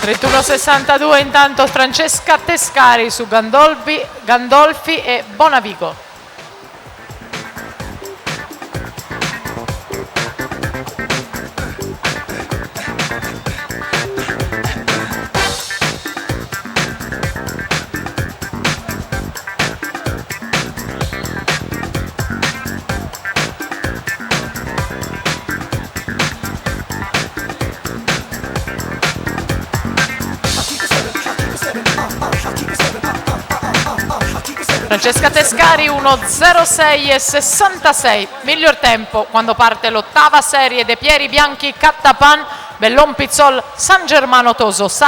31,62 intanto Francesca Tescari su Gandolfi e Bonavico. Francesca Tescari 1,06,66, miglior tempo quando parte l'8ª serie dei Pieri Bianchi Cattapan Bellon Pizzol San Germano Toso.